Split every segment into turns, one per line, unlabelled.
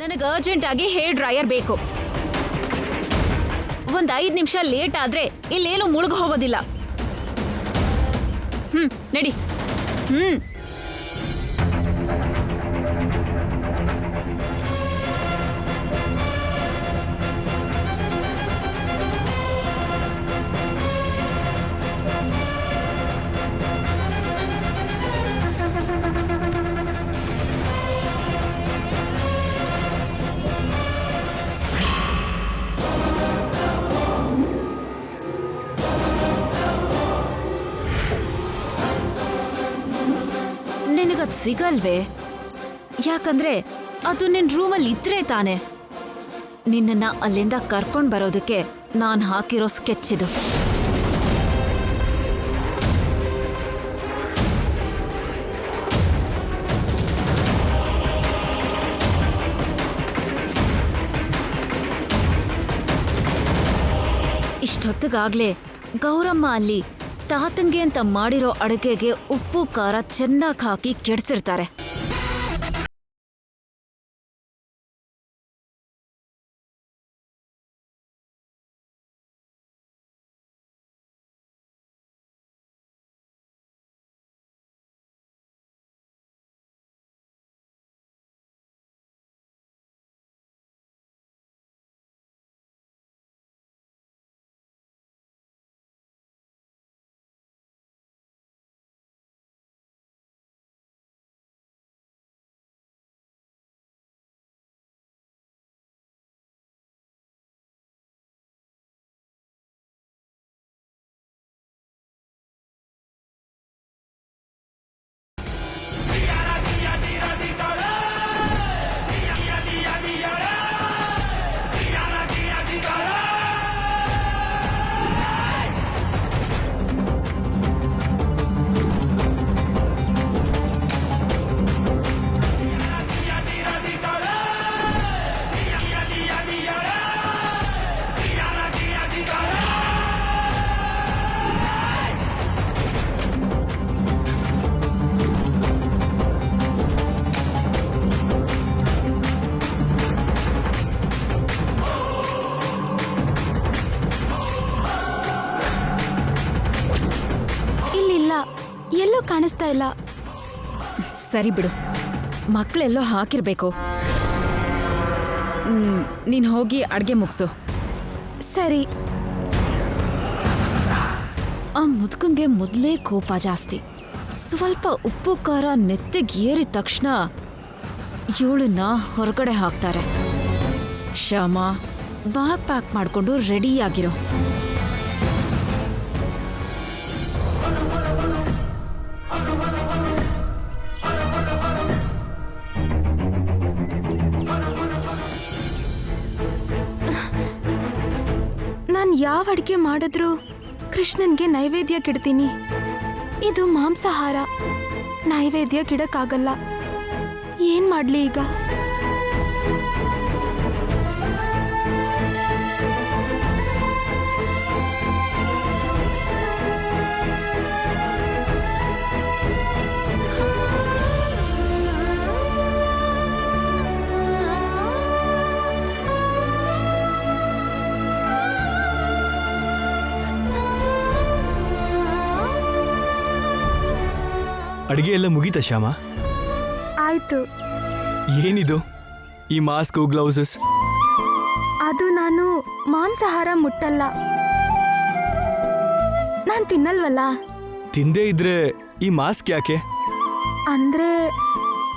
ನನಗೆ ಅರ್ಜೆಂಟ್ ಆಗಿ hair dryer ಬೇಕು. ಒಂದ್ 5 ನಿಮಿಷ ಲೇಟ್ ಆದ್ರೆ ಇಲ್ಲೇನು ಮುಳುಗ್ ಹೋಗೋದಿಲ್ಲ. ನಡಿ. ನಿನಗದ್ ಸಿಗಲ್ವೇ? ಯಾಕಂದ್ರೆ ಅದು ನಿನ್ ರೂಮಲ್ಲಿ ಇದ್ರೆ ತಾನೆ. ನಿನ್ನನ್ನ ಅಲ್ಲಿಂದ ಕರ್ಕೊಂಡ್ ಬರೋದಕ್ಕೆ ನಾನ್ ಹಾಕಿರೋ ಸ್ಕೆಚ್ ಇದು. ಇಷ್ಟೊತ್ತಿಗಾಗ್ಲೇ ಗೌರಮ್ಮ ಅಲ್ಲಿ ತಾತಂಗೆ ಅಂತ ಮಾಡಿರೋ ಅಡುಗೆಗೆ ಉಪ್ಪು ಖಾರ ಚೆನ್ನಾಗಿ ಹಾಕಿ ಕೆಡ್ಸಿರ್ತಾರೆ.
ಎಲ್ಲೂ ಕಾಣಿಸ್ತಾ ಇಲ್ಲ.
ಸರಿ ಬಿಡು, ಮಕ್ಕಳೆಲ್ಲೋ ಹಾಕಿರ್ಬೇಕು. ನೀನ್ ಹೋಗಿ ಅಡ್ಗೆ ಮುಗ್ಸು.
ಸರಿ.
ಆ ಮುದ್ಕಂಗೆ ಮೊದಲೇ ಕೋಪ ಜಾಸ್ತಿ. ಸ್ವಲ್ಪ ಉಪ್ಪು ಖಾರ ನೆತ್ತಿಗೇರಿದ ತಕ್ಷಣ ಇವಳನ್ನ ಹೊರಗಡೆ ಹಾಕ್ತಾರೆ. ಕ್ಷಮ, ಬ್ಯಾಗ್ ಪ್ಯಾಕ್ ಮಾಡ್ಕೊಂಡು ರೆಡಿಯಾಗಿರೋ.
ನಾನು ಯಾವ ಅಡುಗೆ ಮಾಡಿದ್ರು ಕೃಷ್ಣನ್ಗೆ ನೈವೇದ್ಯ ಕಿಡ್ತೀನಿ. ಇದು ಮಾಂಸಾಹಾರ, ನೈವೇದ್ಯ ಕಿಡಕ್ಕಾಗಲ್ಲ. ಏನ್ ಮಾಡ್ಲಿ ಈಗ?
ಅಡಿಗೆ ಎಲ್ಲ ಮುಗೀತಾ ಶ್ಯಾಮ?
ಆಯ್ತು.
ಏನಿದು ಈ ಮಾಸ್ಕ್ ಗ್ಲೌಸಸ್?
ಅದು ನಾನು ಮಾಂಸಾಹಾರ ಮುಟ್ಟಲ್ಲ. ನಾನ್ ತಿನ್ನಲ್ವಲ್ಲ.
ತಿಂದೇ ಇದ್ರೆ ಈ ಮಾಸ್ಕ್ ಯಾಕೆ?
ಅಂದ್ರೆ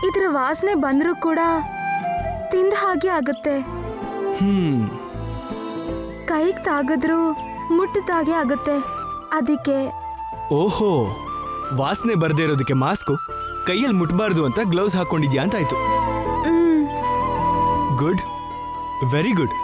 ಇದ್ರ ವಾಸನೆ ಬಂದ್ರೂ ಕೂಡ ತಿಂದ ಹಾಗೆ ಆಗುತ್ತೆ. ಕೈಗೆ ತಾಗಿದ್ರು ಮುಟ್ಟಿದಾಗೆ ಆಗುತ್ತೆ, ಅದಕ್ಕೆ.
ಓಹೋ, ವಾಸನೆ ಬರ್ದೇ ಇರೋದಕ್ಕೆ ಮಾಸ್ಕು, ಕೈಯಲ್ಲಿ ಮುಟ್ಬಾರ್ದು ಅಂತ ಗ್ಲೌಸ್ ಹಾಕೊಂಡಿದ್ಯಾ ಅಂತಾಯ್ತು. Good, very good.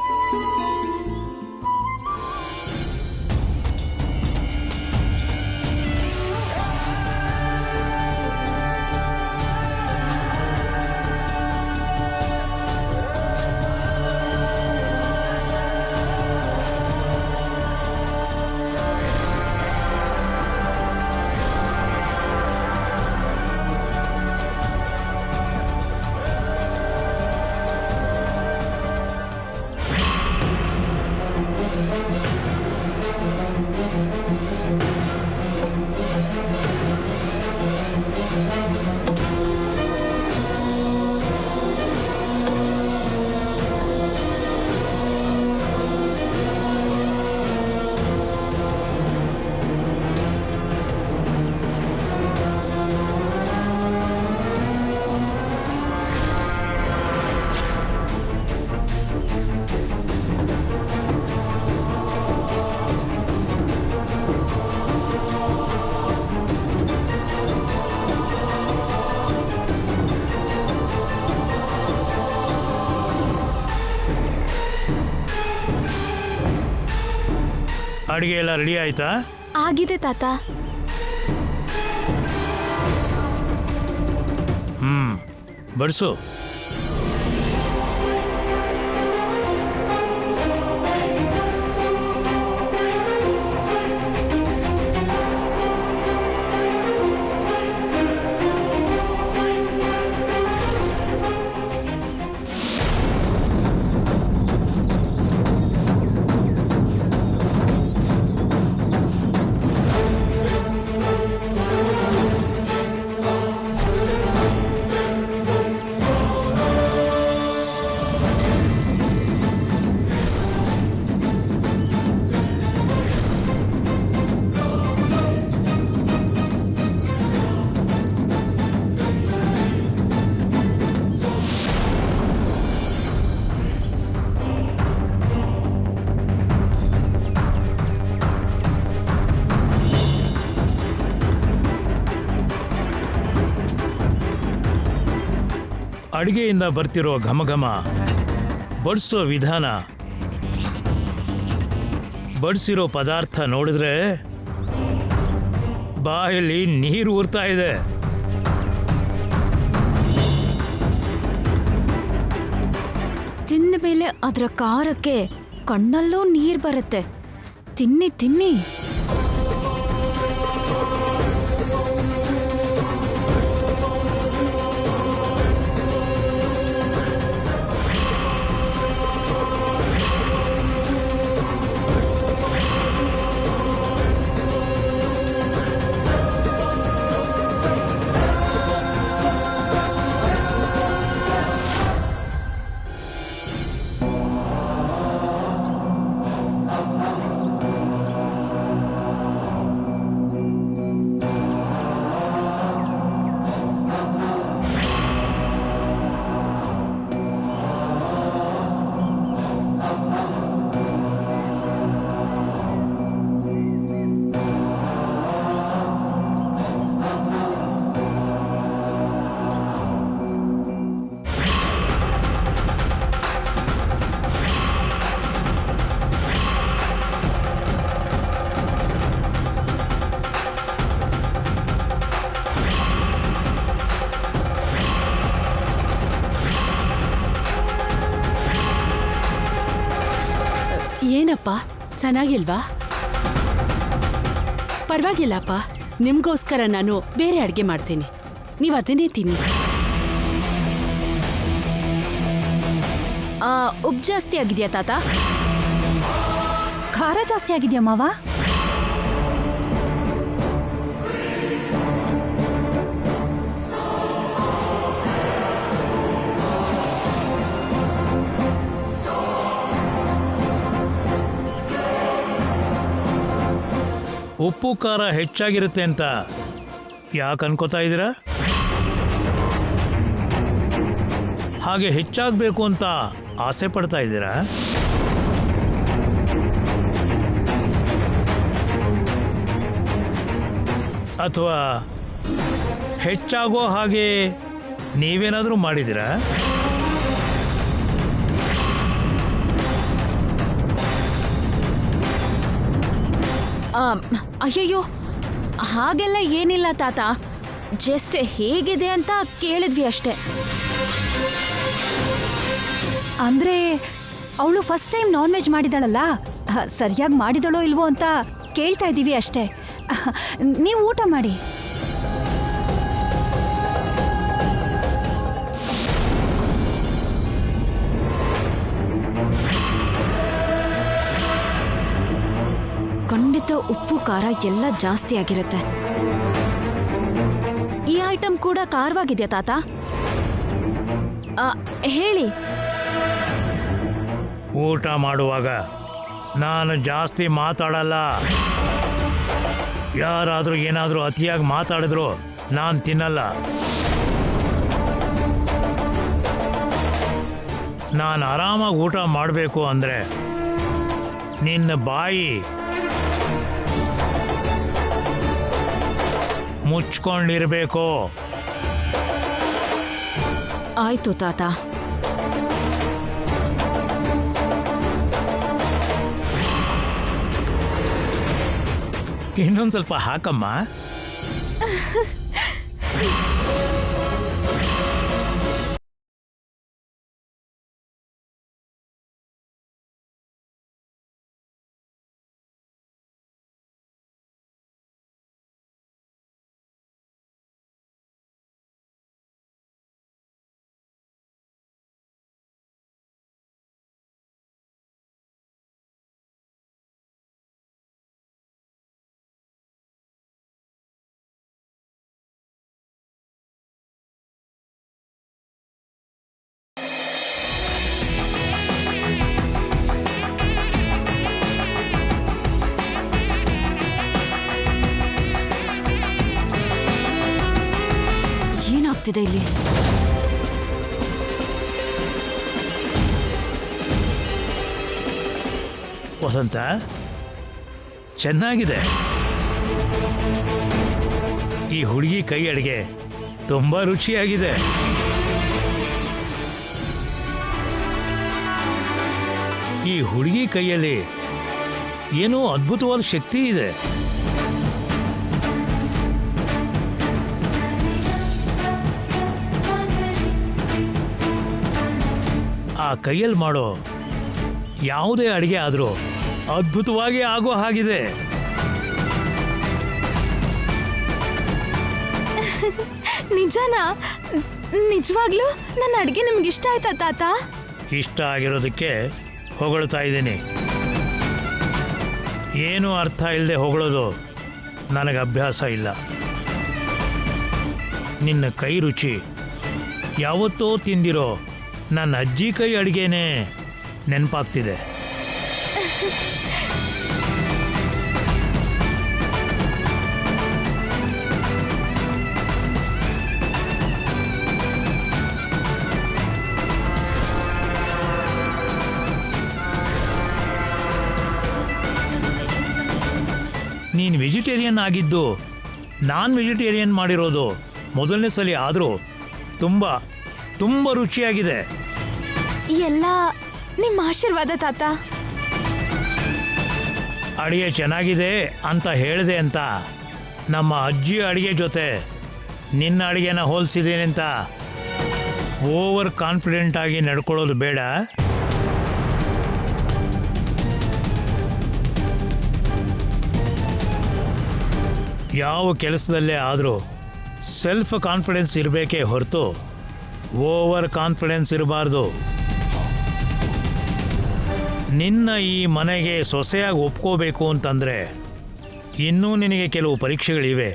ಅಡುಗೆ ಎಲ್ಲ ರೆಡಿ ಆಯ್ತಾ?
ಆಗಿದೆ ತಾತ.
ಬಡಿಸು. ಅಡುಗೆಯಿಂದ ಬರ್ತಿರೋ ಘಮಘಮ, ಬಡಿಸೋ ವಿಧಾನ, ಬಡಿಸಿರೋ ಪದಾರ್ಥ ನೋಡಿದ್ರೆ ಬಾಯಲ್ಲಿ ನೀರು ಊರ್ತಾ ಇದೆ.
ತಿಂದ ಮೇಲೆ ಅದರ ಖಾರಕ್ಕೆ ಕಣ್ಣಲ್ಲೂ ನೀರ್ ಬರುತ್ತೆ. ತಿನ್ನಿ ತಿನ್ನಿ.
ಏನಪ್ಪ, ಚೆನ್ನಾಗಿಲ್ವಾ? ಪರವಾಗಿಲ್ಲಪ್ಪ, ನಿಮ್ಗೋಸ್ಕರ ನಾನು ಬೇರೆ ಅಡುಗೆ ಮಾಡ್ತೀನಿ, ನೀವು ಅದನ್ನೇ ತಿನ್ನಿ.
ಉಪ್ಪು ಜಾಸ್ತಿ ಆಗಿದೆಯಾ ತಾತ?
ಖಾರ ಜಾಸ್ತಿ ಆಗಿದೆಯಾ ಮಾವ?
ಉಪ್ಪು ಖಾರ ಹೆಚ್ಚಾಗಿರುತ್ತೆ ಅಂತ ಯಾಕೆ ಅನ್ಕೋತಾ ಇದ್ದೀರಾ? ಹಾಗೆ ಹೆಚ್ಚಾಗಬೇಕು ಅಂತ ಆಸೆ ಪಡ್ತಾ ಇದ್ದೀರಾ? ಅಥವಾ ಹೆಚ್ಚಾಗೋ ಹಾಗೆ ನೀವೇನಾದರೂ ಮಾಡಿದ್ದೀರಾ?
ಅಯ್ಯಯ್ಯೋ, ಹಾಗೆಲ್ಲ ಏನಿಲ್ಲ ತಾತ. ಜಸ್ಟ್ ಹೇಗಿದೆ ಅಂತ ಕೇಳಿದ್ವಿ ಅಷ್ಟೇ.
ಅಂದ್ರೆ ಅವಳು ಫಸ್ಟ್ ಟೈಮ್ ನಾನ್ ವೆಜ್ ಮಾಡಿದಳಲ್ಲ, ಸರಿಯಾಗಿ ಮಾಡಿದಳೋ ಇಲ್ವೋ ಅಂತ ಕೇಳ್ತಾ ಇದ್ದೀವಿ ಅಷ್ಟೇ. ನೀವು ಊಟ ಮಾಡಿ.
ಖಂಡಿತ ಉಪ್ಪು ಖಾರ ಎಲ್ಲ ಜಾಸ್ತಿ ಆಗಿರುತ್ತೆ. ಈ ಐಟಮ್ ಕೂಡ ಖಾರವಾಗಿದೆಯಾ ತಾತ? ಹೇಳಿ.
ಊಟ ಮಾಡುವಾಗ ನಾನು ಜಾಸ್ತಿ ಮಾತಾಡಲ್ಲ. ಯಾರಾದರೂ ಏನಾದರೂ ಅತಿಯಾಗಿ ಮಾತಾಡಿದ್ರು ನಾನು ತಿನ್ನಲ್ಲ. ನಾನು ಆರಾಮಾಗಿ ಊಟ ಮಾಡಬೇಕು ಅಂದರೆ ನಿನ್ನ ಬಾಯಿ ಮುಚ್ಕೊಂಡಿರಬೇಕು.
ಆಯ್ತು ತಾತ.
ಇನ್ನೊಂದು ಸ್ವಲ್ಪ ಹಾಕಮ್ಮ.
ಏನಾಗ್ತಿದೆ ಇಲ್ಲಿ?
ವಸಂತ, ಚೆನ್ನಾಗಿದೆ. ಈ ಹುಡುಗಿ ಕೈ ಅಡಿಗೆ ತುಂಬಾ ರುಚಿಯಾಗಿದೆ. ಈ ಹುಡುಗಿ ಕೈಯಲ್ಲಿ ಏನೋ ಅದ್ಭುತವಾದ ಶಕ್ತಿ ಇದೆ. ಆ ಕೈಯಲ್ಲಿ ಮಾಡೋ ಯಾವುದೇ ಅಡಿಗೆ ಆದರೂ ಅದ್ಭುತವಾಗಿ ಆಗೋ ಹಾಗಿದೆ.
ನಿಜನಾ? ನಿಜವಾಗ್ಲೂ ನನ್ನ ಅಡ್ಗೆ ನಿಮ್ಗೆ ಇಷ್ಟ ಆಯ್ತಾ ತಾತ?
ಇಷ್ಟ ಆಗಿರೋದಕ್ಕೆ ಹೊಗಳ್ತಾ ಇದ್ದೀನಿ. ಏನೂ ಅರ್ಥ ಇಲ್ಲದೆ ಹೊಗಳೋದು ನನಗೆ ಅಭ್ಯಾಸ ಇಲ್ಲ. ನಿನ್ನ ಕೈ ರುಚಿ ಯಾವತ್ತೋ ತಿಂದಿರೋ ನನ್ನ ಅಜ್ಜಿ ಕೈ ಅಡುಗೆನೇ ನೆನಪಾಗ್ತಿದೆ. ನೀನು ವೆಜಿಟೇರಿಯನ್ ಆಗಿದ್ದು ನಾನ್ ವೆಜಿಟೇರಿಯನ್ ಮಾಡಿರೋದು ಮೊದಲನೇ ಸಲ ಆದರೂ ತುಂಬ ತುಂಬ ರುಚಿಯಾಗಿದೆ.
ಎಲ್ಲ ನಿಮ್ಮ ಆಶೀರ್ವಾದ ತಾತ.
ಅಡುಗೆ ಚೆನ್ನಾಗಿದೆ ಅಂತ ಹೇಳಿದೆ ಅಂತ ನಮ್ಮ ಅಜ್ಜಿ ಅಡುಗೆ ಜೊತೆ ನಿನ್ನ ಅಡುಗೆನ ಹೋಲಿಸಿದ್ದೇನೆ ಅಂತ ಓವರ್ ಕಾನ್ಫಿಡೆಂಟ್ ಆಗಿ ನಡ್ಕೊಳ್ಳೋದು ಬೇಡ. ಯಾವ ಕೆಲಸದಲ್ಲೇ ಆದರೂ ಸೆಲ್ಫ್ ಕಾನ್ಫಿಡೆನ್ಸ್ ಇರಬೇಕೇ ಹೊರತು ಓವರ್ ಕಾನ್ಫಿಡೆನ್ಸ್ ಇರಬಾರ್ದು. ನಿನ್ನ ಈ ಮನೆಗೆ ಸೊಸೆಯಾಗಿ ಒಪ್ಕೋಬೇಕು ಅಂತಂದರೆ ಇನ್ನೂ ನಿನಗೆ ಕೆಲವು ಪರೀಕ್ಷೆಗಳಿವೆ.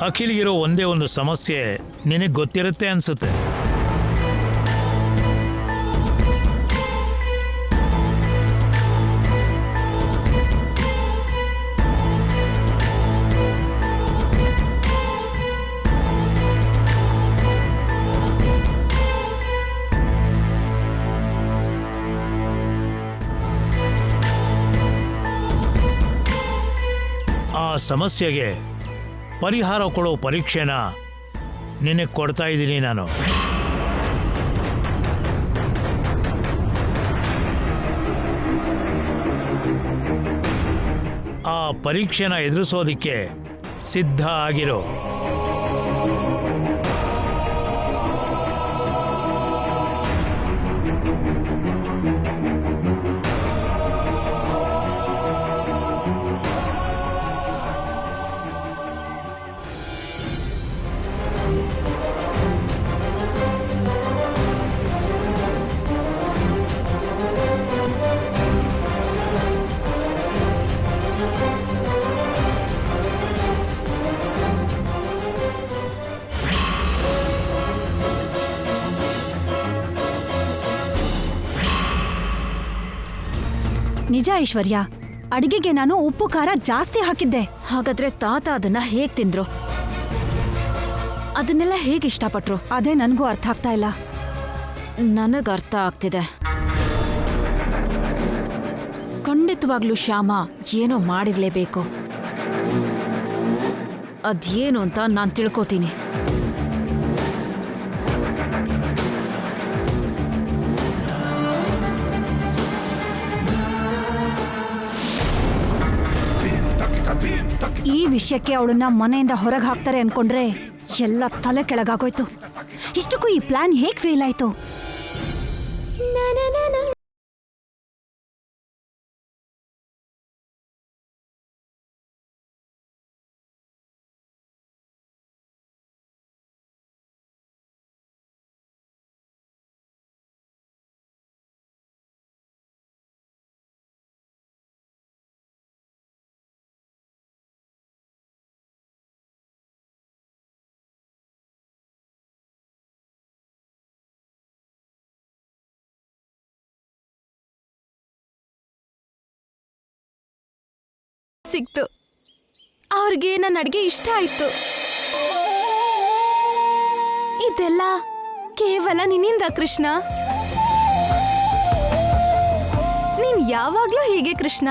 ಅಖಿಲ್ಗಿರೋ ಒಂದೇ ಒಂದು ಸಮಸ್ಯೆ ನಿನಗೆ ಗೊತ್ತಿರುತ್ತೆ ಅನಿಸುತ್ತೆ. ಆ ಸಮಸ್ಯೆಗೆ ಪರಿಹಾರ ಕೊಡೋ ಪರೀಕ್ಷೆನ ನಿನಗೆ ಕೊಡ್ತಾ ಇದ್ದೀನಿ ನಾನು. ಆ ಪರೀಕ್ಷೆನ ಎದುರಿಸೋದಕ್ಕೆ ಸಿದ್ಧ ಆಗಿರೋ.
ನಿಜ ಐಶ್ವರ್ಯ, ಅಡಿಗೆಗೆ ನಾನು ಉಪ್ಪು ಖಾರ ಜಾಸ್ತಿ ಹಾಕಿದ್ದೆ.
ಹಾಗಾದ್ರೆ ತಾತ ಅದನ್ನ ಹೇಗ್ ತಿಂದ್ರು? ಅದನ್ನೆಲ್ಲ ಹೇಗೆ ಇಷ್ಟಪಟ್ರು?
ಅದೇ ನನಗೂ ಅರ್ಥ ಆಗ್ತಾ ಇಲ್ಲ.
ನನಗ್ ಅರ್ಥ ಆಗ್ತಿದೆ. ಖಂಡಿತವಾಗ್ಲೂ ಶ್ಯಾಮ ಏನೋ ಮಾಡಿರ್ಲೇಬೇಕು. ಅದೇನು ಅಂತ ನಾನು ತಿಳ್ಕೊತೀನಿ.
ಈ ವಿಷಯಕ್ಕೆ ಅವಳನ್ನ ಮನೆಯಿಂದ ಹೊರಗೆ ಹಾಕ್ತಾರೆ ಅನ್ಕೊಂಡ್ರೆ ಎಲ್ಲ ತಲೆ ಕೆಳಗಾಗೋಯ್ತು. ಇಷ್ಟಕ್ಕೂ ಈ ಪ್ಲಾನ್ ಹೇಗ್ ಫೇಲ್ ಆಯ್ತು?
ಸಿಕ್ತು. ಅವ್ರಿಗೆ ನನ್ನ ಅಡ್ಗೆ ಇಷ್ಟ ಆಯ್ತು. ಇದೆಲ್ಲ ಕೇವಲ ನಿನ್ನಿಂದ ಕೃಷ್ಣ. ನೀನ್ ಯಾವಾಗ್ಲೂ ಹೀಗೆ ಕೃಷ್ಣ.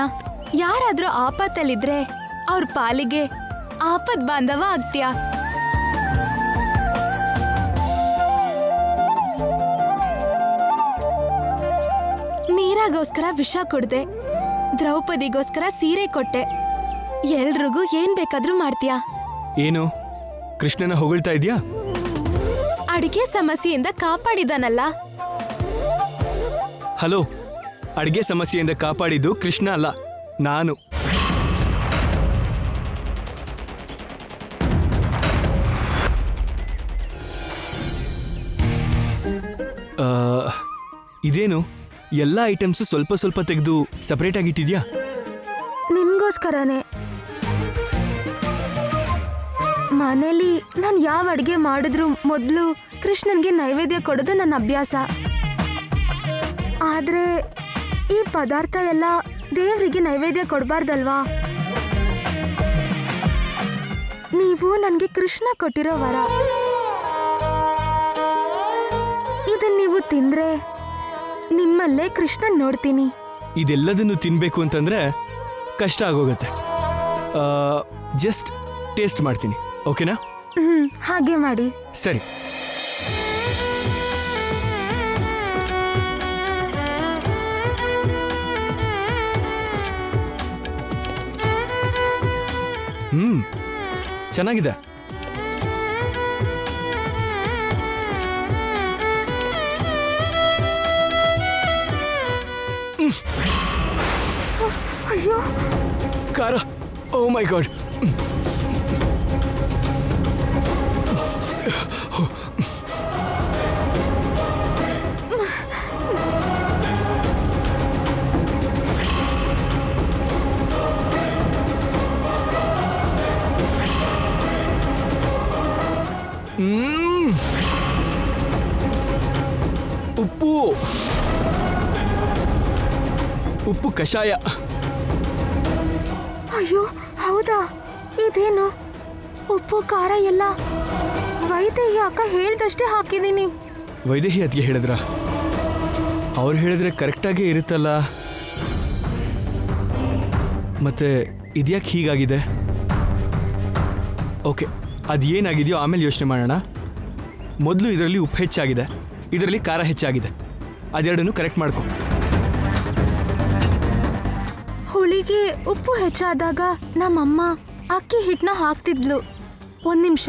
ಯಾರಾದ್ರೂ ಆಪತ್ತಲ್ಲಿದ್ರೆ ಅವ್ರ ಪಾಲಿಗೆ ಆಪತ್ ಬಾಂಧವ ಆಗ್ತೀಯ. ಮೀರಾಗೋಸ್ಕರ ವಿಷ ಕೊಡ್ದೆ, ದ್ರೌಪದಿಗೋಸ್ಕರ ಸೀರೆ ಕೊಟ್ಟೆ. ಎಲ್ರಿಗೂ ಏನ್ ಬೇಕಾದ್ರೂ ಮಾಡ್ತೀಯಾ.
ಏನು ಕೃಷ್ಣನ ಹೊಗಳ್ತಾ ಇದೆಯಾ?
ಅಡಿಗೆ ಸಮಸ್ಯೆಯಿಂದ ಕಾಪಾಡಿದಾನಲ್ಲ.
ಹಲೋ, ಅಡ್ಗೆ ಸಮಸ್ಯೆಯಿಂದ ಕಾಪಾಡಿದ್ದು ಕೃಷ್ಣ ಅಲ್ಲ, ನಾನು. ಇದೇನು ಎಲ್ಲ ಐಟಮ್ಸು ಸ್ವಲ್ಪ ಸ್ವಲ್ಪ ತೆಗೆದು ಸಪರೇಟ್ ಆಗಿಟ್ಟಿದ್ಯಾ?
ನಿಮ್ಗೋಸ್ಕರನೇ. ಮನೇಲಿ ನಾನು ಯಾವ ಅಡ್ಗೆ ಮಾಡಿದ್ರು ಮೊದಲು ಕೃಷ್ಣನ್ಗೆ ನೈವೇದ್ಯ ಕೊಡೋದು ನನ್ನ ಅಭ್ಯಾಸ. ಆದ್ರೆ ಈ ಪದಾರ್ಥ ಎಲ್ಲ ದೇವರಿಗೆ ನೈವೇದ್ಯ ಕೊಡಬಾರ್ದಲ್ವಾ? ನೀವು ನನಗೆ ಕೃಷ್ಣ ಕೊಟ್ಟಿರೋ ವರ. ಇದನ್ನ ನೀವು ತಿಂದ್ರೆ ನಿಮ್ಮಲ್ಲೇ ಕೃಷ್ಣನ್ ನೋಡ್ತೀನಿ.
ಇದೆಲ್ಲದನ್ನು ತಿನ್ಬೇಕು ಅಂತಂದ್ರೆ ಕಷ್ಟ ಆಗೋಗತ್ತೆ. ಜಸ್ಟ್ ಟೇಸ್ಟ್ ಮಾಡ್ತೀನಿ, ಓಕೆನಾ?
ಹಾಗೆ ಮಾಡಿ.
ಸರಿ. ಚೆನ್ನಾಗಿದೆ.
ಅಯ್ಯೋ,
ಖಾರ. ಓ ಮೈ ಗಾಡ್. ಉಪ್ಪು ಉಪ್ಪು ಕಷಾಯ.
ಅಯ್ಯೋ ಹೌದಾ? ಇದೇನು ಉಪ್ಪು ಖಾರ ಎಲ್ಲ ವೈದೇಹಿ ಅಕ್ಕ ಹೇಳ್ದಷ್ಟೇ ಹಾಕಿದೀನಿ.
ವೈದೇಹಿ ಅದ್ಗೆ ಹೇಳಿದ್ರ? ಅವ್ರು ಹೇಳಿದ್ರೆ ಕರೆಕ್ಟಾಗೇ ಇರುತ್ತಲ್ಲ. ಮತ್ತೆ ಇದ್ಯಾಕೆ ಹೀಗಾಗಿದೆ? ಓಕೆ, ಅದು ಏನಾಗಿದೆಯೋ ಆಮೇಲೆ ಯೋಚನೆ ಮಾಡೋಣ. ಮೊದಲು ಇದರಲ್ಲಿ ಉಪ್ಪು ಹೆಚ್ಚಾಗಿದೆ, ಇದರಲ್ಲಿ ಖಾರ ಹೆಚ್ಚಾಗಿದೆ. ಅದೆರಡನ್ನು ಕರೆಕ್ಟ್ ಮಾಡ್ಕೊ.
ಹುಳಿಗೆ ಉಪ್ಪು ಹೆಚ್ಚಾದಾಗ ನಮ್ಮಮ್ಮ ಅಕ್ಕಿ ಹಿಟ್ಟನ್ನ ಹಾಕ್ತಿದ್ಲು. ಒಂದ್ ನಿಮಿಷ.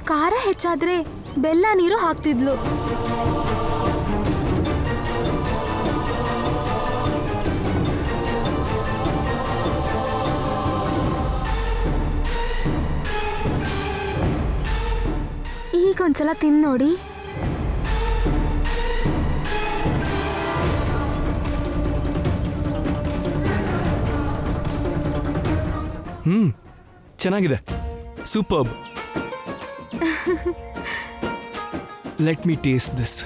ಖಾರ ಹೆಚ್ಚಾದ್ರೆ ಬೆಲ್ಲ ನೀರು ಹಾಕ್ತಿದ್ಲು. ಈಗೊಂದ್ಸಲ ತಿಂದು ನೋಡಿ.
ಚೆನ್ನಾಗಿದೆ. Superb. Let me taste this.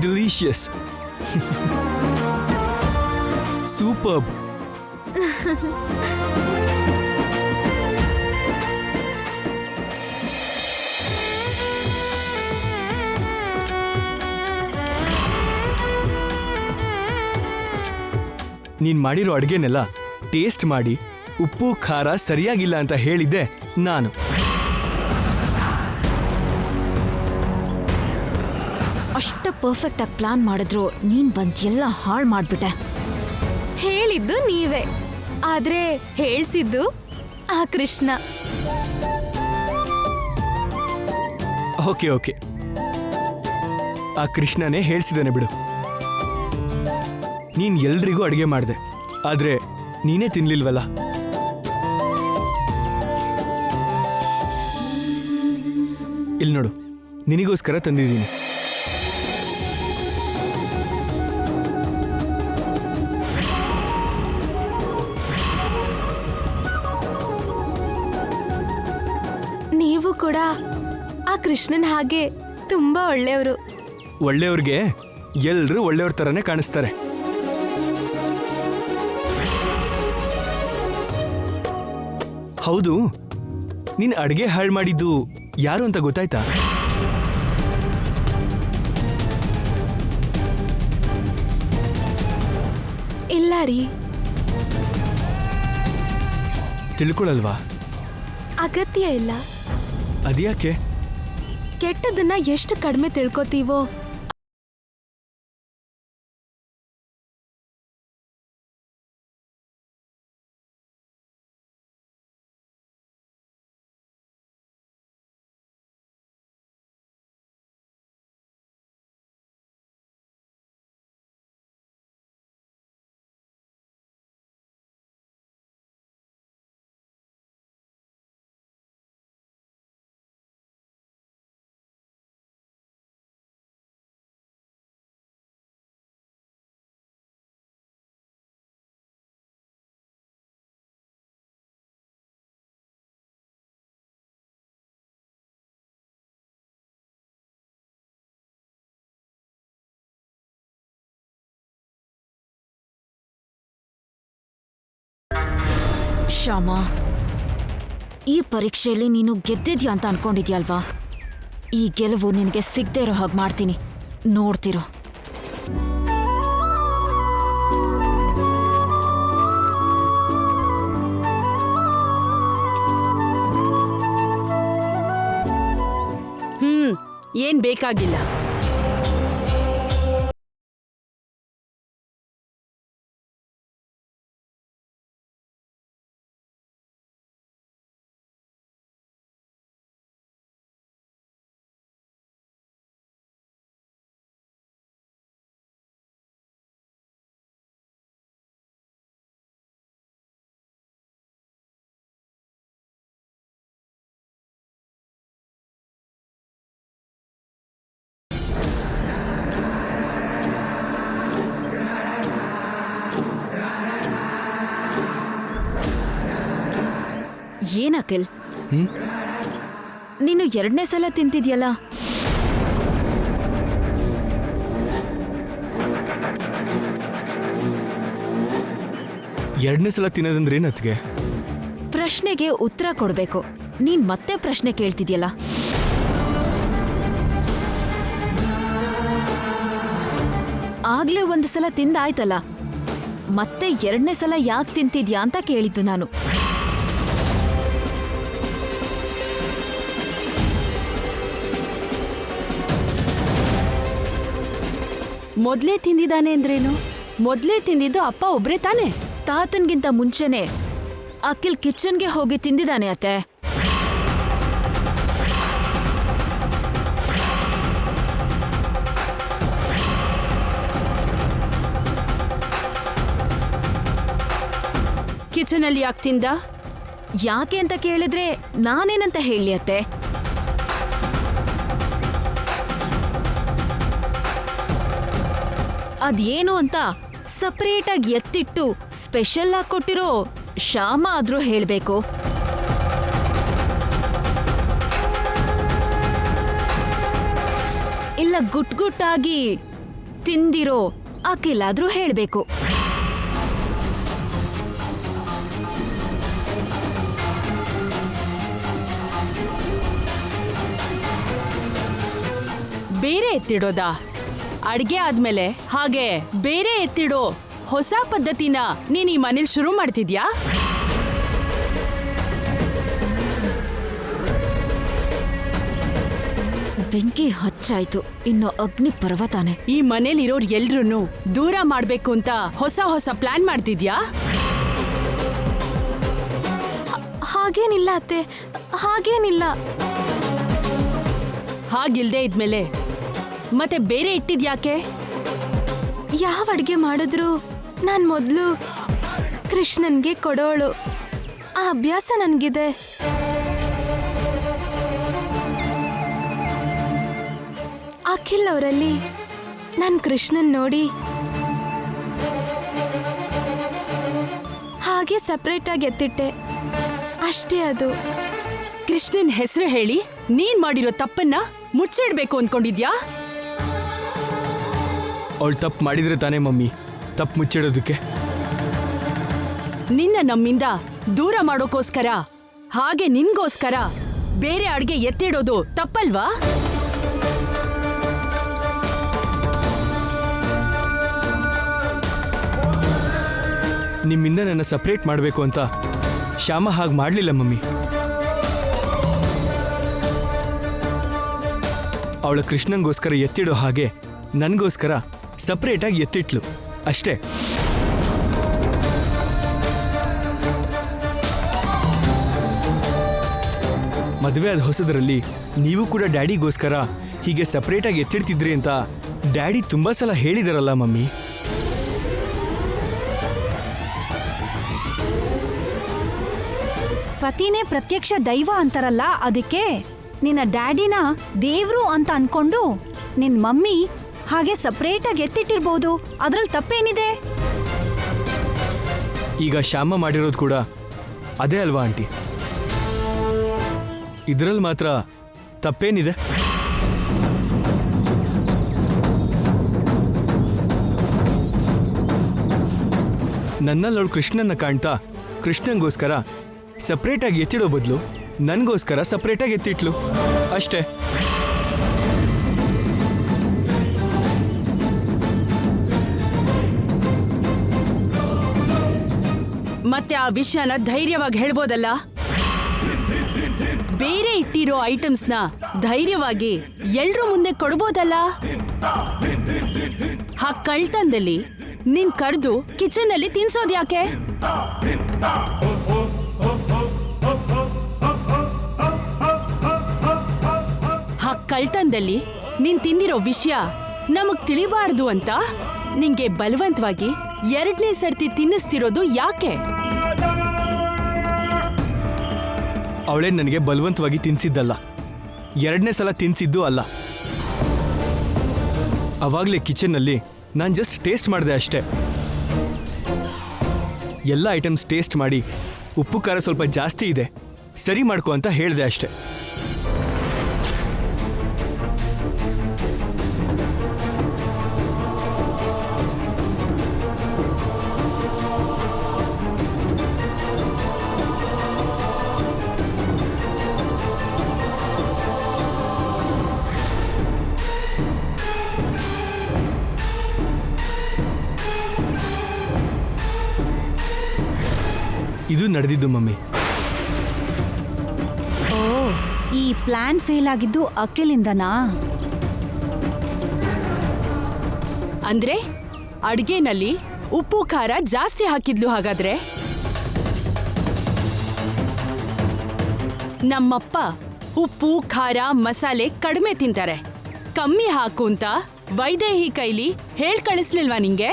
Delicious. Superb. ನೀನ್ ಮಾಡಿರೋ ಅಡುಗೆನೆಲ್ಲ ಟೇಸ್ಟ್ ಮಾಡಿ ಉಪ್ಪು ಖಾರ ಸರಿಯಾಗಿಲ್ಲ ಅಂತ ಹೇಳಿದ್ದೆ ನಾನು.
ಅಷ್ಟ ಪರ್ಫೆಕ್ಟ್ ಆಗಿ ಪ್ಲಾನ್ ಮಾಡಿದ್ರು ನೀನ್ ಬಂದ್ ಎಲ್ಲ ಹಾಳು ಮಾಡ್ಬಿಟ್ಟೆ.
ಹೇಳಿದ್ದು ನೀವೇ, ಆದ್ರೆ ಹೇಳ್ಸಿದ್ದು ಆ ಕೃಷ್ಣ.
ಓಕೆ ಓಕೆ, ಆ ಕೃಷ್ಣನೇ ಹೇಳ್ಸಿದ್ದಾನೆ ಬಿಡು. ನೀನ್ ಎಲ್ರಿಗೂ ಅಡುಗೆ ಮಾಡಿದೆ, ಆದ್ರೆ ನೀನೇ ತಿನ್ಲಿಲ್ವಲ್ಲ. ಇಲ್ಲಿ ನೋಡು, ನಿನಗೋಸ್ಕರ ತಂದಿದ್ದೀನಿ.
ನೀವು ಕೂಡ ಆ ಕೃಷ್ಣನ್ ಹಾಗೆ ತುಂಬಾ ಒಳ್ಳೆಯವರು.
ಒಳ್ಳೆಯವ್ರಿಗೆ ಎಲ್ರೂ ಒಳ್ಳೆಯವ್ರ ಥರನೇ ಕಾಣಿಸ್ತಾರೆ. ಹೌದು, ನೀನ್ ಅಡುಗೆ ಹಾಳು ಮಾಡಿದ್ದು ಯಾರು ಅಂತ ಗೊತ್ತಾಯ್ತಾ?
ಇಲ್ಲ ರೀ.
ತಿಳ್ಕೊಳಲ್ವಾ?
ಅಗತ್ಯ ಇಲ್ಲ.
ಅದ್ಯಾಕೆ?
ಕೆಟ್ಟದನ್ನ ಎಷ್ಟು ಕಡಿಮೆ ತಿಳ್ಕೊತೀವೋ
ಶ್ಯಾಮ, ಈ ಪರೀಕ್ಷೆಯಲ್ಲಿ ನೀನು ಗೆದ್ದಿದ್ಯಾ ಅಂತ ಅನ್ಕೊಂಡಿದ್ಯಲ್ವಾ? ಈ ಗೆಲುವು ನಿನಗೆ ಸಿಗದೆ ಇರೋ ಹಾಗೆ ಮಾಡ್ತೀನಿ, ನೋಡ್ತಿರು.
ಏನ್ ಬೇಕಾಗಿಲ್ಲ.
ಏನ್ ಅಖಿಲ್, ನೀನು 2ನೇ ಸಲ ತಿಂತಿದ್ಯಲ್ಲ?
ಎರಡನೇ ಸಲ ತಿನ್ನೋದಂದ್ರೆ ಏನತ್ಗೆ?
ಪ್ರಶ್ನೆಗೆ ಉತ್ತರ ಕೊಡ್ಬೇಕು. ನೀನ್ ಮತ್ತೆ ಪ್ರಶ್ನೆ ಕೇಳ್ತಿದ್ಯಲ್ಲ? ಆಗ್ಲೇ 1 ಸಲ ತಿಂದಾಯ್ತಲ್ಲ, ಮತ್ತೆ 2ನೇ ಸಲ ಯಾಕೆ ತಿಂತಿದ್ಯಾ ಅಂತ ಕೇಳಿದ್ದು ನಾನು.
ಮೊದ್ಲೇ ತಿಂದಿದ್ದಾನೆ ಅಂದ್ರೇನು? ಮೊದ್ಲೇ ತಿಂದಿದ್ದು ಅಪ್ಪ ಒಬ್ರೇ ತಾನೆ?
ತಾತನ್ಗಿಂತ ಮುಂಚೆನೆ ಅಖಿಲ್ ಕಿಚನ್ಗೆ ಹೋಗಿ ತಿಂದಿದ್ದಾನೆ ಅತ್ತೆ.
ಕಿಚನಲ್ಲಿ ಯಾಕೆ ತಿಂದ?
ಯಾಕೆ ಅಂತ ಕೇಳಿದ್ರೆ ನಾನೇನಂತ ಹೇಳಿ ಅತ್ತೆ? ಅದೇನು ಅಂತ ಸಪರೇಟಾಗಿ ಎತ್ತಿಟ್ಟು ಸ್ಪೆಷಲ್ ಆಗಿ ಕೊಟ್ಟಿರೋ ಶ್ಯಾಮ ಆದ್ರೂ ಹೇಳ್ಬೇಕು. ಇಲ್ಲ ಗುಟ್ಗುಟ್ಟಾಗಿ ತಿಂದಿರೋ ಅಖಿಲಾದ್ರೂ ಹೇಳ್ಬೇಕು.
ಬೇರೆ ಎತ್ತಿಡೋದಾ? ಅಡ್ಗೆ ಆದ್ಮೇಲೆ ಹಾಗೆ ಬೇರೆ ಎತ್ತಿಡೋ ಹೊಸ ಪದ್ಧತಿನ ನೀನ್ ಈ ಮನೇಲಿ ಶುರು ಮಾಡ್ತಿದ್ಯಾ?
ಬೆಂಕಿ ಹಚ್ಚಾಯ್ತು, ಇನ್ನು ಅಗ್ನಿ ಪರ್ವತಾನೆ.
ಈ ಮನೇಲಿರೋರ್ ಎಲ್ರನ್ನೂ ದೂರ ಮಾಡ್ಬೇಕು ಅಂತ ಹೊಸ ಹೊಸ ಪ್ಲಾನ್ ಮಾಡ್ತಿದ್ಯಾ?
ಹಾಗೇನಿಲ್ಲ ಅತ್ತೆ, ಹಾಗೇನಿಲ್ಲ.
ಹಾಗಿಲ್ದೇ ಇದ್ಮೇಲೆ ಮತ್ತೆ ಬೇರೆ ಇಟ್ಟಿದ್ಯಾಕೆ?
ಯಾವ ಅಡ್ಗೆ ಮಾಡಿದ್ರು ನಾನು ಮೊದಲು ಕೃಷ್ಣನ್ಗೆ ಕೊಡೋಳು. ಆ ಅಭ್ಯಾಸ ನನಗಿದೆ. ಅಖಿಲ್ ಅವರಲ್ಲಿ ನಾನು ಕೃಷ್ಣನ್ ನೋಡಿ ಹಾಗೆ ಸಪ್ರೇಟಾಗಿ ಎತ್ತಿಟ್ಟೆ ಅಷ್ಟೇ. ಅದು
ಕೃಷ್ಣನ್ ಹೆಸರು ಹೇಳಿ ನೀನ್ ಮಾಡಿರೋ ತಪ್ಪನ್ನ ಮುಚ್ಚಿಡ್ಬೇಕು ಅನ್ಕೊಂಡಿದ್ಯಾ?
ಅವಳು ತಪ್ಪು ಮಾಡಿದ್ರೆ ತಾನೇ ಮಮ್ಮಿ ತಪ್ಪು ಮುಚ್ಚಿಡೋದಕ್ಕೆ.
ನಿನ್ನ ನಮ್ಮಿಂದ ದೂರ ಮಾಡೋಕೋಸ್ಕರ ಹಾಗೆ ನಿನ್ಗೋಸ್ಕರ ಬೇರೆ ಅಡ್ಗೆ ಎತ್ತಿಡೋದು ತಪ್ಪಲ್ವಾ?
ನಿಮ್ಮಿಂದ ನನ್ನ ಸಪ್ರೇಟ್ ಮಾಡಬೇಕು ಅಂತ ಶ್ಯಾಮ ಹಾಗೆ ಮಾಡಲಿಲ್ಲ ಮಮ್ಮಿ. ಅವಳ ಕೃಷ್ಣಂಗೋಸ್ಕರ ಎತ್ತಿಡೋ ಹಾಗೆ ನನಗೋಸ್ಕರ ಸಪ್ರೇಟಾಗಿ ಎತ್ತಿಟ್ಲು ಅಷ್ಟೇ. ಮದುವೆ ಆದ ಹೊಸದರಲ್ಲಿ ನೀವು ಕೂಡ ಡ್ಯಾಡಿಗೋಸ್ಕರ ಹೀಗೆ ಸಪ್ರೇಟಾಗಿ ಎತ್ತಿಡ್ತಿದ್ರಿ ಅಂತ ಡ್ಯಾಡಿ ತುಂಬ ಸಲ ಹೇಳಿದಾರಲ್ಲ ಮಮ್ಮಿ.
ಪತಿನೇ ಪ್ರತ್ಯಕ್ಷ ದೈವ ಅಂತಾರಲ್ಲ, ಅದಕ್ಕೆ ನಿನ್ನ ಡ್ಯಾಡಿನ ದೇವ್ರು ಅಂತ ಅನ್ಕೊಂಡು ನಿನ್ ಮಮ್ಮಿ ಹಾಗೆ ಸಪ್ರೇಟಾಗಿ ಎತ್ತಿಟ್ಟಿರ್ಬೋದು. ಅದ್ರಲ್ಲಿ ತಪ್ಪೇನಿದೆ?
ಈಗ ಶ್ಯಾಮ ಮಾಡಿರೋದು ಕೂಡ ಅದೇ ಅಲ್ವಾ ಆಂಟಿ? ಇದರಲ್ಲಿ ಮಾತ್ರ ತಪ್ಪೇನಿದೆ? ನನ್ನಲ್ಲವಳು ಕೃಷ್ಣನ್ನ ಕಾಣ್ತಾ ಕೃಷ್ಣಂಗೋಸ್ಕರ ಸಪ್ರೇಟಾಗಿ ಎತ್ತಿಡೋ ಬದಲು ನನಗೋಸ್ಕರ ಸಪ್ರೇಟಾಗಿ ಎತ್ತಿಟ್ಲು ಅಷ್ಟೇ.
ಮತ್ತೆ ಆ ವಿಷಯನ ಧೈರ್ಯವಾಗಿ ಹೇಳ್ಬೋದಲ್ಲ? ಬೇರೆ ಇಟ್ಟಿರೋ ಐಟಮ್ಸ್ನ ಧೈರ್ಯವಾಗಿ ಎಲ್ರೂ ಮುಂದೆ ಕೊಡ್ಬೋದಲ್ಲ? ಆ ಕಳ್ತನದಲ್ಲಿ ನೀನ್ ಕರೆದು ಕಿಚನ್ ಅಲ್ಲಿ ತಿನ್ಸೋದ್ಯಾಕೆ? ಆ ಕಳ್ತನದಲ್ಲಿ ನೀನ್ ತಿಂದಿರೋ ವಿಷಯ ನಮಗ್ ತಿಳಿಬಾರ್ದು ಅಂತ ನಿಂಗೆ ಬಲವಂತವಾಗಿ 2ನೇ ಸರ್ತಿ ತಿನ್ನಿಸ್ತಿರೋದು ಯಾಕೆ?
ಅವಳೇ ನನಗೆ ಬಲವಂತವಾಗಿ ತಿನ್ಸಿದ್ದಲ್ಲ, 2ನೇ ಸಲ ತಿನ್ಸಿದ್ದು ಅಲ್ಲ. ಅವಾಗಲೇ ಕಿಚನ್ನಲ್ಲಿ ನಾನು ಜಸ್ಟ್ ಟೇಸ್ಟ್ ಮಾಡಿದೆ ಅಷ್ಟೇ. ಎಲ್ಲ ಐಟಮ್ಸ್ ಟೇಸ್ಟ್ ಮಾಡಿ ಉಪ್ಪು ಖಾರ ಸ್ವಲ್ಪ ಜಾಸ್ತಿ ಇದೆ, ಸರಿ ಮಾಡ್ಕೊ ಅಂತ ಹೇಳಿದೆ ಅಷ್ಟೇ. ಇದು ನಡೆದಿದ್ದು ಮಮ್ಮಿ.
ಓ, ಈ ಪ್ಲಾನ್ ಫೇಲ್ ಆಗಿದ್ದು ಅಖಿಲಿಂದನಾ?
ಅಂದ್ರೆ ಅಡ್ಗೆನಲ್ಲಿ ಉಪ್ಪು ಖಾರ ಜಾಸ್ತಿ ಹಾಕಿದ್ಲು ಹಾಗಾದ್ರೆ? ನಮ್ಮಪ್ಪ ಉಪ್ಪು ಖಾರ ಮಸಾಲೆ ಕಡಿಮೆ ತಿಂತಾರೆ, ಕಮ್ಮಿ ಹಾಕು ಅಂತ ವೈದೇಹಿ ಕೈಲಿ ಹೇಳ್ ಕಳಿಸ್ಲಿಲ್ವಾ ನಿಂಗೆ?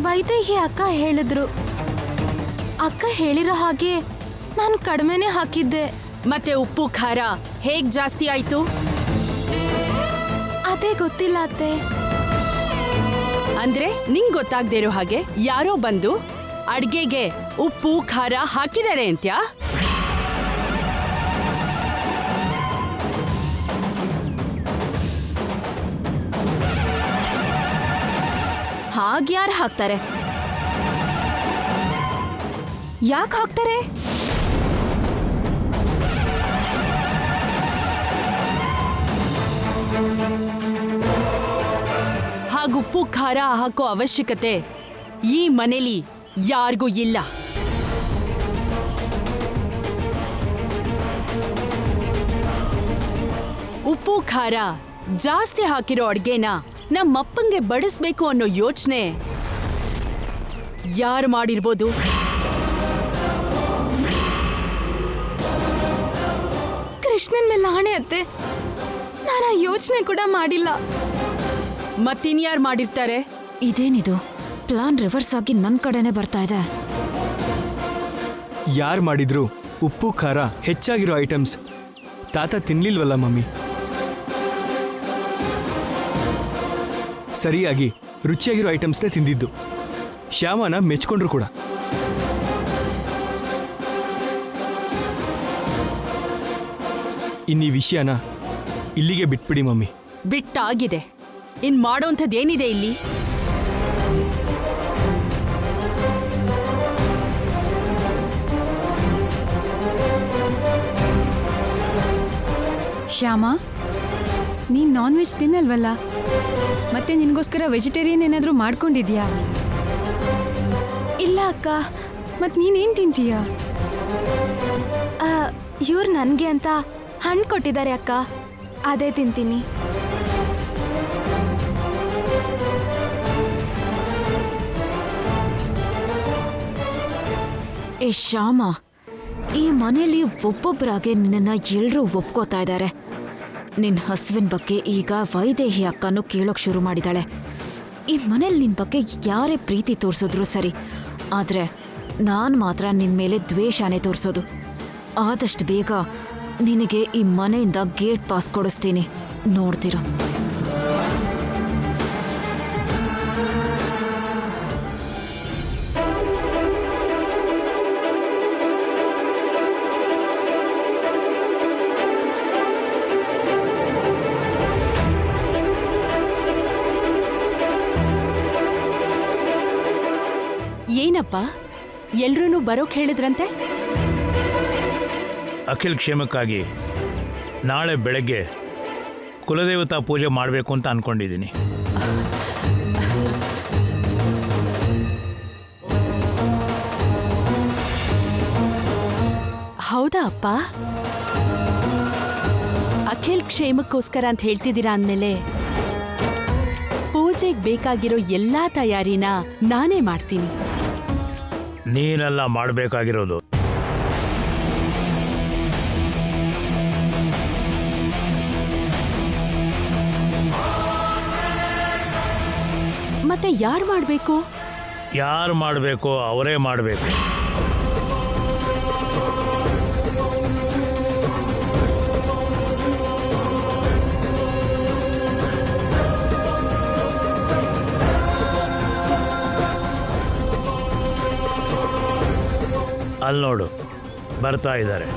ವೈದೇಹಿ ಅಕ್ಕ ಹೇಳಿದ್ರು. ಅಕ್ಕ ಹೇಳಿರೋ ಹಾಗೆ ನಾನು ಕಡಿಮೆನೇ ಹಾಕಿದ್ದೆ.
ಮತ್ತೆ ಉಪ್ಪು ಖಾರ ಹೇಗ್ ಜಾಸ್ತಿ ಆಯ್ತು?
ಅದೇ ಗೊತ್ತಿಲ್ಲ ಅತ್ತೆ.
ಅಂದ್ರೆ ನಿಂಗ್ ಗೊತ್ತಾಗ್ದೇ ಇರೋ ಹಾಗೆ ಯಾರೋ ಬಂದು ಅಡ್ಗೆಗೆ ಉಪ್ಪು ಖಾರ ಹಾಕಿದ್ದಾರೆ ಅಂತ್ಯಾ?
ಹಾಗ್ಯಾರು ಹಾಕ್ತಾರೆ?
ಯಾಕೆ ಹಾಕ್ತಾರೆ?
ಹಾಗುಪ್ಪು ಖಾರ ಹಾಕೋ ಅವಶ್ಯಕತೆ ಈ ಮನೇಲಿ ಯಾರಿಗೂ ಇಲ್ಲ. ಉಪ್ಪು ಖಾರ ಜಾಸ್ತಿ ಹಾಕಿರೋ ಅಡ್ಗೆನ ನಮ್ಮಪ್ಪಂಗೆ ಬಡಿಸ್ಬೇಕು ಅನ್ನೋ ಯೋಚನೆ ಯಾರು ಮಾಡಿರ್ಬೋದು?
ಕೃಷ್ಣನ್ ಮೇಲೆ ಆಣೆ ಅತ್ತೆ, ನಾನು ಆ ಯೋಚನೆ ಕೂಡ ಮಾಡಿಲ್ಲ.
ಮತ್ತಿನ್ಯಾರು ಮಾಡಿರ್ತಾರೆ?
ಇದೇನಿದು? ಪ್ಲಾನ್ ರಿವರ್ಸ್ ಆಗಿ ನನ್ನ ಕಡೆನೇ ಬರ್ತಾ ಇದೆ.
ಯಾರು ಮಾಡಿದ್ರು ಉಪ್ಪು ಖಾರ ಹೆಚ್ಚಾಗಿರೋ ಐಟಮ್ಸ್ ತಾತ ತಿನ್ಲಿಲ್ವಲ್ಲ ಮಮ್ಮಿ. ಸರಿಯಾಗಿ ರುಚಿಯಾಗಿರೋ ಐಟಮ್ಸ್ನೇ ತಿಂದಿದ್ದು. ಶ್ಯಾಮನ ಮೆಚ್ಕೊಂಡ್ರು ಕೂಡ. ಇನ್ನೀ ವಿಷಯನ ಇಲ್ಲಿಗೆ ಬಿಟ್ಬಿಡಿ ಮಮ್ಮಿ.
ಬಿಟ್ಟಾಗಿದೆ. ಇನ್ ಮಾಡೋಂಥದ್ದೇನಿದೆ ಇಲ್ಲಿ?
ಶ್ಯಾಮ, ನೀನ್ ನಾನ್ ವೆಜ್ ತಿನ್ನಲ್ವಲ್ಲ, ಮತ್ತೆ ನಿನ್ಗೋಸ್ಕರ ವೆಜಿಟೇರಿಯನ್ ಏನಾದರೂ ಮಾಡ್ಕೊಂಡಿದ್ಯಾ?
ಇಲ್ಲ ಅಕ್ಕ,
ಮತ್ ನೀನೇನ್ ತಿಂತೀಯ?
ಇವ್ರು ನನಗೆ ಅಂತ ಹಣ್ಣು ಕೊಟ್ಟಿದ್ದಾರೆ ಅಕ್ಕ, ಅದೇ ತಿಂತೀನಿ.
ಏ ಶ್ಯಾಮ, ಈ ಮನೇಲಿ ಒಬ್ಬೊಬ್ಬರಾಗೆ ನಿನ್ನನ್ನು ಎಲ್ಲರೂ ಒಪ್ಕೋತಾ ಇದ್ದಾರೆ. ನಿನ್ನ ಹಸುವಿನ ಬಗ್ಗೆ ಈಗ ವೈದೇಹಿ ಅಕ್ಕನೂ ಕೇಳೋಕೆ ಶುರು ಮಾಡಿದಾಳೆ. ಈ ಮನೇಲಿ ನಿನ್ನ ಬಗ್ಗೆ ಯಾರೇ ಪ್ರೀತಿ ತೋರಿಸಿದ್ರು ಸರಿ, ಆದರೆ ನಾನು ಮಾತ್ರ ನಿನ್ನ ಮೇಲೆ ದ್ವೇಷನೇ ತೋರಿಸೋದು. ಆದಷ್ಟು ಬೇಗ ನಿನಗೆ ಈ ಮನೆಯಿಂದ ಗೇಟ್ ಪಾಸ್ ಕೊಡಿಸ್ತೀನಿ, ನೋಡ್ತಿರೋ.
ಏನಪ್ಪ, ಎಲ್ರೂ ಬರೋಕ್ ಹೇಳಿದ್ರಂತೆ?
ಅಖಿಲ್ ಕ್ಷೇಮಕ್ಕಾಗಿ ನಾಳೆ ಬೆಳಗ್ಗೆ ಕುಲದೇವತಾ ಪೂಜೆ ಮಾಡಬೇಕು ಅಂತ ಅಂದ್ಕೊಂಡಿದ್ದೀನಿ.
ಹೌದಾ ಅಪ್ಪ? ಅಖಿಲ್ ಕ್ಷೇಮಕ್ಕೋಸ್ಕರ ಅಂತ ಹೇಳ್ತಿದ್ದೀರಾ ಅಂದಮೇಲೆ ಪೂಜೆಗೆ ಬೇಕಾಗಿರೋ ಎಲ್ಲಾ ತಯಾರಿನ ನಾನೇ ಮಾಡ್ತೀನಿ.
ನೀನೆಲ್ಲ ಮಾಡಬೇಕಾಗಿರೋದು.
ಮತ್ತೆ ಯಾರು ಮಾಡಬೇಕು?
ಯಾರು ಮಾಡಬೇಕೋ ಅವರೇ ಮಾಡಬೇಕು. ಅಲ್ಲಿ ನೋಡು, ಬರ್ತಾ ಇದ್ದಾರೆ.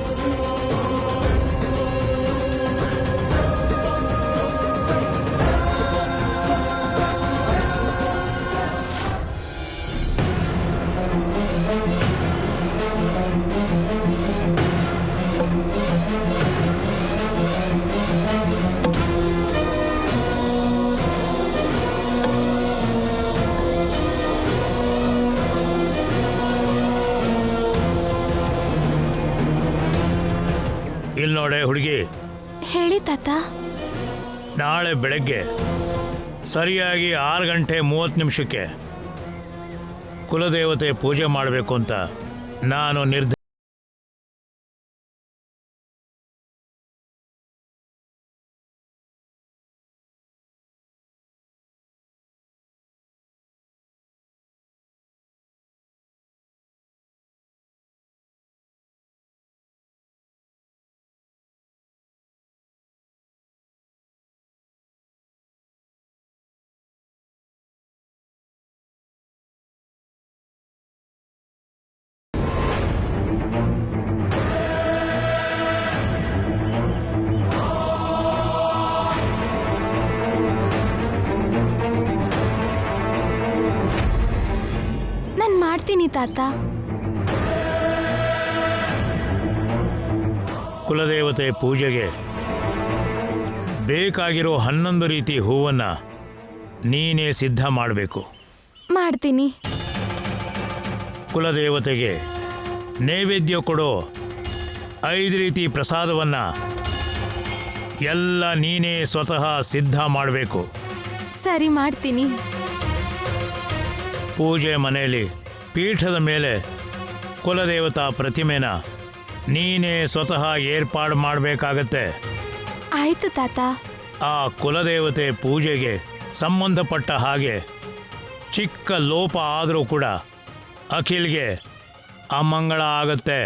ಇಲ್ಲಿ ನೋಡೆ ಹುಡುಗಿ,
ಹೇಳಿ ತಾತ.
ನಾಳೆ ಬೆಳಗ್ಗೆ ಸರಿಯಾಗಿ 6:30 ಕುಲದೇವತೆ ಪೂಜೆ ಮಾಡಬೇಕು ಅಂತ ನಾನು ನಿರ್ಧಾರ
ಮಾಡ್ತೀನಿ ತಾತ.
ಕುಲದೇವತೆ ಪೂಜೆಗೆ ಬೇಕಾಗಿರೋ 11 ರೀತಿ ಹೂವನ್ನು ನೀನೇ ಸಿದ್ಧ ಮಾಡಬೇಕು.
ಮಾಡ್ತೀನಿ.
ಕುಲದೇವತೆಗೆ ನೈವೇದ್ಯ ಕೊಡೋ 5 ರೀತಿ ಪ್ರಸಾದವನ್ನು ಎಲ್ಲ ನೀನೇ ಸ್ವತಃ ಸಿದ್ಧ ಮಾಡಬೇಕು.
ಸರಿ, ಮಾಡ್ತೀನಿ.
ಪೂಜೆ ಮನೆಯಲ್ಲಿ ಪೀಠದ ಮೇಲೆ ಕುಲದೇವತಾ ಪ್ರತಿಮೆನ ನೀನೇ ಸ್ವತಃ ಏರ್ಪಾಡು ಮಾಡಬೇಕಾಗತ್ತೆ.
ಆಯ್ತು ತಾತ.
ಆ ಕುಲದೇವತೆ ಪೂಜೆಗೆ ಸಂಬಂಧಪಟ್ಟ ಹಾಗೆ ಚಿಕ್ಕ ಲೋಪ ಆದರೂ ಕೂಡ ಅಖಿಲ್ಗೆ ಅಮಂಗಳ ಆಗತ್ತೆ.